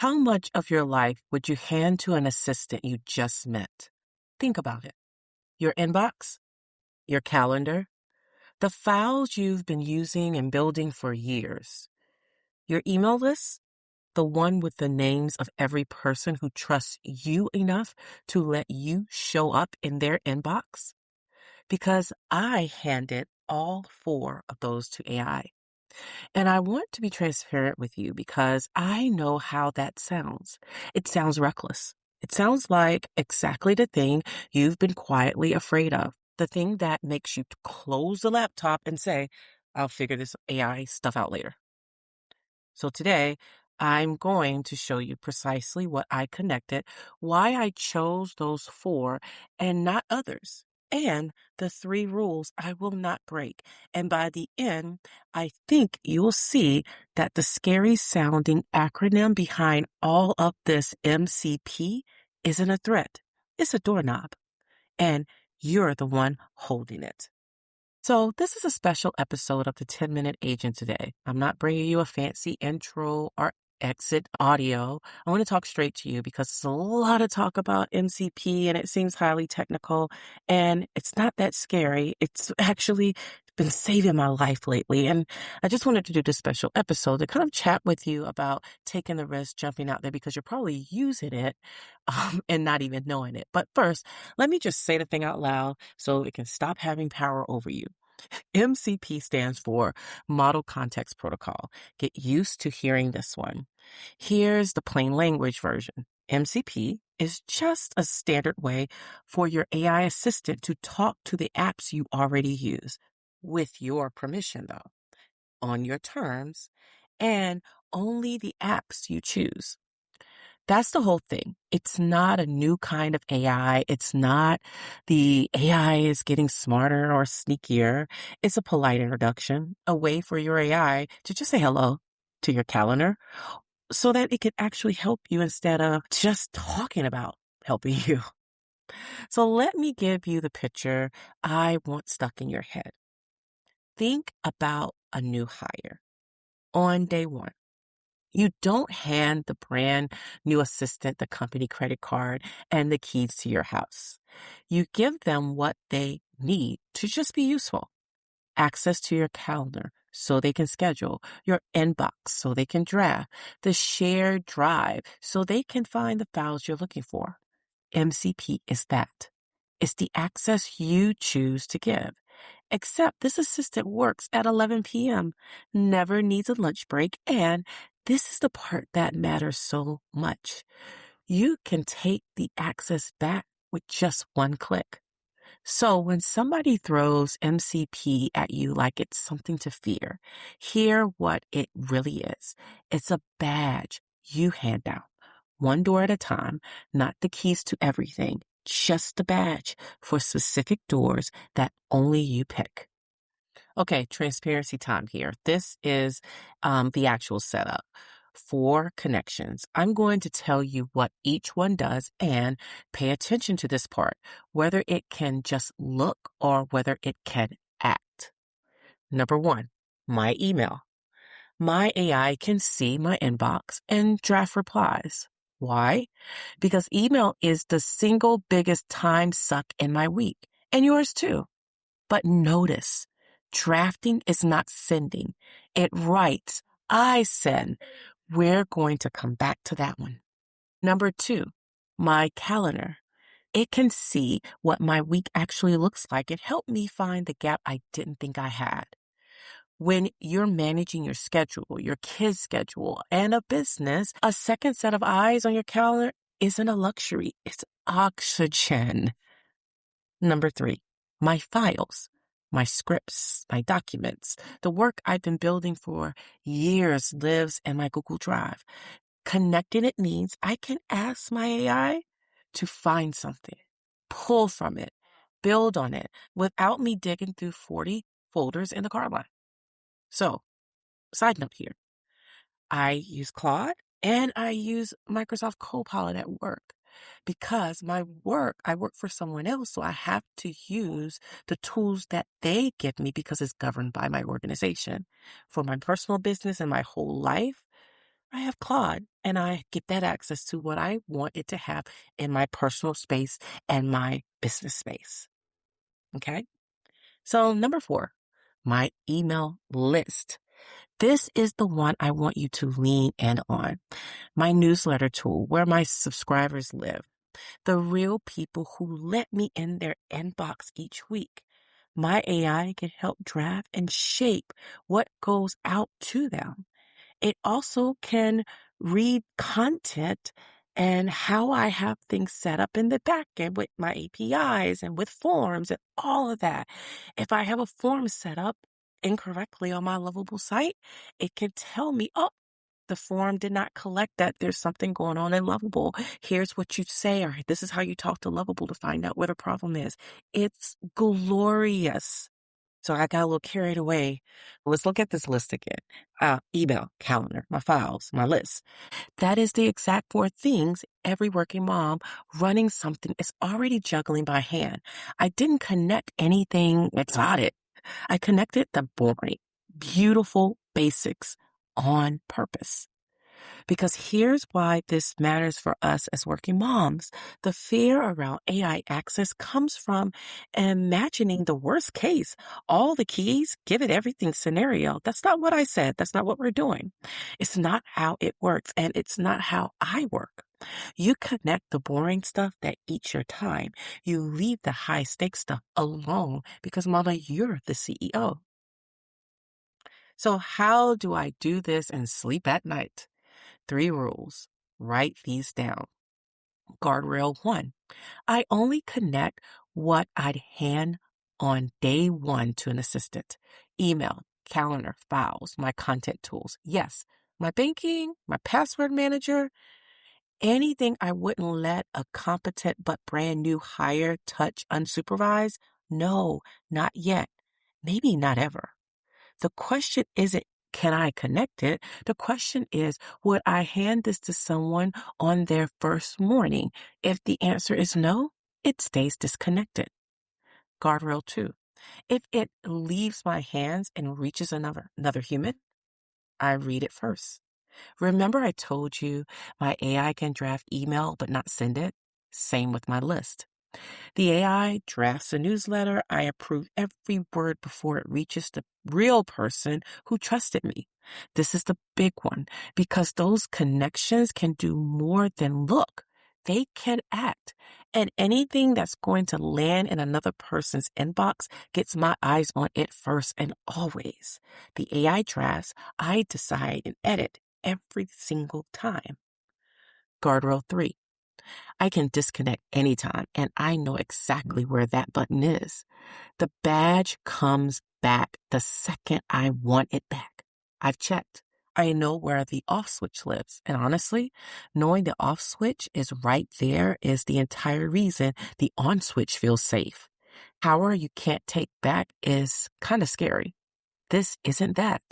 How much of your life would you hand to an assistant you just met? Think about it. Your inbox, your calendar, the files you've been using and building for years, your email list, the one with the names of every person who trusts you enough to let you show up in their inbox. Because I handed all four of those to AI. And I want to be transparent with you because I know how that sounds. It sounds reckless. It sounds like exactly the thing you've been quietly afraid of, the thing that makes you close the laptop and say, I'll figure this AI stuff out later. So today, I'm going to show you precisely what I connected, why I chose those four and not others, and the three rules I will not break. And by the end, I think you'll see that the scary sounding acronym behind all of this MCP isn't a threat. It's a doorknob, and you're the one holding it. So this is a special episode of the 10-Minute Agent today. I'm not bringing you a fancy intro or exit audio. I want to talk straight to you because there's a lot of talk about MCP and it seems highly technical and it's not that scary. It's actually been saving my life lately. And I just wanted to do this special episode to kind of chat with you about taking the risk, jumping out there because you're probably using it and not even knowing it. But first, let me just say the thing out loud so it can stop having power over you. MCP stands for Model Context Protocol. Get used to hearing this one. Here's the plain language version. MCP is just a standard way for your AI assistant to talk to the apps you already use, with your permission though, on your terms, and only the apps you choose. That's the whole thing. It's not a new kind of AI. It's not the AI is getting smarter or sneakier. It's a polite introduction, a way for your AI to just say hello to your calendar so that it could actually help you instead of just talking about helping you. So let me give you the picture I want stuck in your head. Think about a new hire on day one. You don't hand the brand new assistant the company credit card and the keys to your house. You give them what they need to just be useful. Access to your calendar so they can schedule, your inbox so they can draft, the shared drive so they can find the files you're looking for. MCP is that. It's the access you choose to give. Except this assistant works at 11 p.m., never needs a lunch break, and this is the part that matters so much. You can take the access back with just one click. So when somebody throws MCP at you like it's something to fear, hear what it really is. It's a badge you hand out, one door at a time, not the keys to everything, just the badge for specific doors that only you pick. Okay, transparency time here. This is the actual setup for connections. I'm going to tell you what each one does and pay attention to this part, whether it can just look or whether it can act. Number one, my email. My AI can see my inbox and draft replies. Why? Because email is the single biggest time suck in my week, and yours too. But notice, drafting is not sending. It writes, I send. We're going to come back to that one. Number two, my calendar. It can see what my week actually looks like and help me find the gap I didn't think I had. When you're managing your schedule, your kids' schedule, and a business, a second set of eyes on your calendar isn't a luxury. It's oxygen. Number three, my files, my scripts, my documents, the work I've been building for years lives in my Google Drive. Connecting it means I can ask my AI to find something, pull from it, build on it without me digging through 40 folders in the car line. So, side note here, I use Claude and I use Microsoft Copilot at work because I work for someone else, so I have to use the tools that they give me because it's governed by my organization. For my personal business and my whole life, I have Claude, and I get that access to what I want it to have in my personal space and my business space. Okay. So number 4, my email list. This is the one I want you to lean in on. My newsletter tool where my subscribers live, the real people who let me in their inbox each week. My AI can help draft and shape what goes out to them. It also can read content and how I have things set up in the back end with my APIs and with forms and all of that. If I have a form set up incorrectly on my Lovable site, it can tell me, oh, the form did not collect that. There's something going on in Lovable. Here's what you say, or this is how you talk to Lovable to find out where the problem is. It's glorious. So I got a little carried away. Let's look at this list again. Email, calendar, my files, my list. That is the exact 4 things every working mom running something is already juggling by hand. I didn't connect anything exotic. I connected the boring, beautiful basics on purpose. Because here's why this matters for us as working moms. The fear around AI access comes from imagining the worst case. All the keys, give it everything scenario. That's not what I said. That's not what we're doing. It's not how it works, and it's not how I work. You connect the boring stuff that eats your time. You leave the high stakes stuff alone because, Mama, you're the CEO. So how do I do this and sleep at night? 3 rules. Write these down. Guardrail 1. I only connect what I'd hand on day 1 to an assistant. Email, calendar, files, my content tools. Yes, my banking, my password manager, anything I wouldn't let a competent but brand new hire touch unsupervised. No, not yet. Maybe not ever. The question isn't, can I connect it? The question is, would I hand this to someone on their first morning? If the answer is no, it stays disconnected. Guardrail 2. If it leaves my hands and reaches another human, I read it first. Remember I told you my AI can draft email but not send it? Same with my list. The AI drafts a newsletter. I approve every word before it reaches the real person who trusted me. This is the big one because those connections can do more than look. They can act. And anything that's going to land in another person's inbox gets my eyes on it first and always. The AI drafts, I decide and edit every single time. Guardrail 3. I can disconnect anytime, and I know exactly where that button is. The badge comes back the second I want it back. I've checked. I know where the off switch lives. And honestly, knowing the off switch is right there is the entire reason the on switch feels safe. Power you can't take back is kind of scary. This isn't that.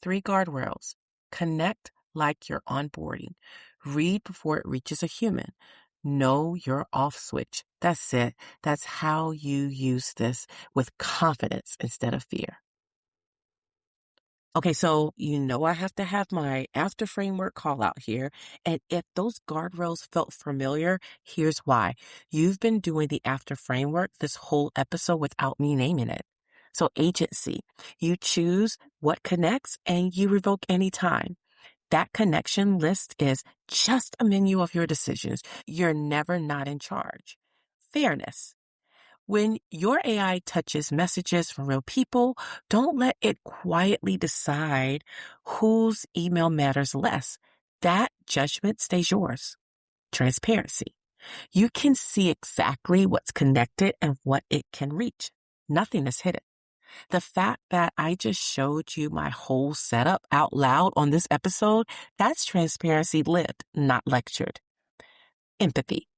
3 guardrails. Connect like you're onboarding. Read before it reaches a human. Know your off switch. That's it. That's how you use this with confidence instead of fear. Okay, so you know I have to have my after framework call out here. And if those guardrails felt familiar, here's why. You've been doing the after framework this whole episode without me naming it. So agency, you choose what connects and you revoke anytime. That connection list is just a menu of your decisions. You're never not in charge. Fairness. When your AI touches messages from real people, don't let it quietly decide whose email matters less. That judgment stays yours. Transparency. You can see exactly what's connected and what it can reach. Nothing is hidden. The fact that I just showed you my whole setup out loud on this episode, that's transparency lived, not lectured. Empathy.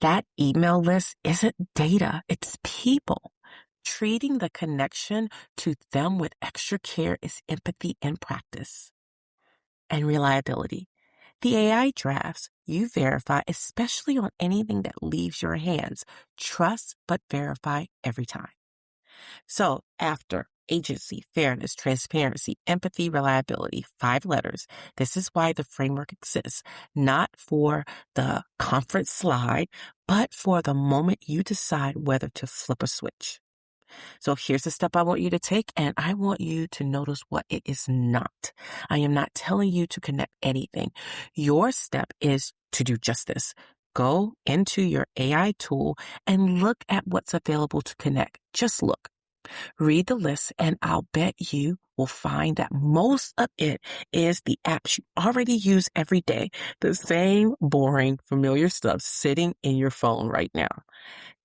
That email list isn't data, it's people. Treating the connection to them with extra care is empathy in practice. And reliability. The AI drafts, you verify, especially on anything that leaves your hands. Trust but verify every time. So after Agency, fairness, transparency, empathy, reliability, 5 letters. This is why the framework exists, not for the conference slide, but for the moment you decide whether to flip a switch. So here's the step I want you to take, and I want you to notice what it is not. I am not telling you to connect anything. Your step is to do just this. Go into your AI tool and look at what's available to connect. Just look. Read the list, and I'll bet you will find that most of it is the apps you already use every day, the same boring, familiar stuff sitting in your phone right now.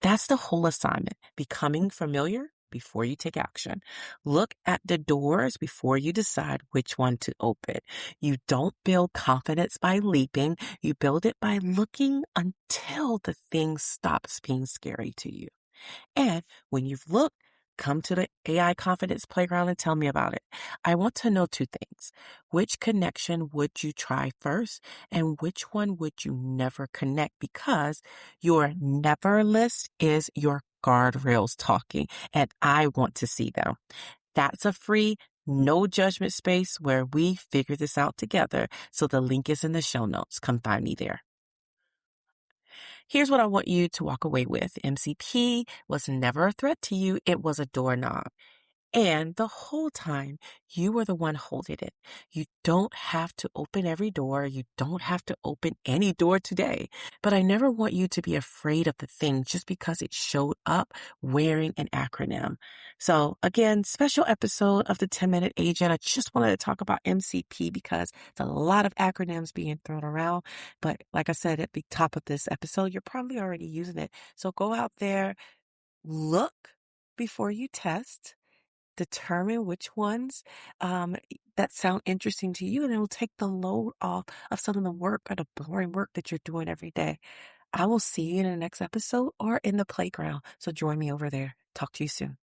That's the whole assignment, becoming familiar before you take action. Look at the doors before you decide which one to open. You don't build confidence by leaping. You build it by looking until the thing stops being scary to you. And when you've looked, come to the AI Confidence Playground and tell me about it. I want to know 2 things. Which connection would you try first, and which one would you never connect? Because your never list is your guardrails talking, and I want to see them. That's a free, no judgment space where we figure this out together. So the link is in the show notes. Come find me there. Here's what I want you to walk away with. MCP was never a threat to you. It was a doorknob. And the whole time, you were the one holding it. You don't have to open every door. You don't have to open any door today. But I never want you to be afraid of the thing just because it showed up wearing an acronym. So again, special episode of the 10-Minute Agent. I just wanted to talk about MCP because there's a lot of acronyms being thrown around. But like I said at the top of this episode, you're probably already using it. So go out there, look before you test. Determine which ones that sound interesting to you, and it will take the load off of some of the work or the boring work that you're doing every day. I will see you in the next episode or in the playground. So join me over there. Talk to you soon.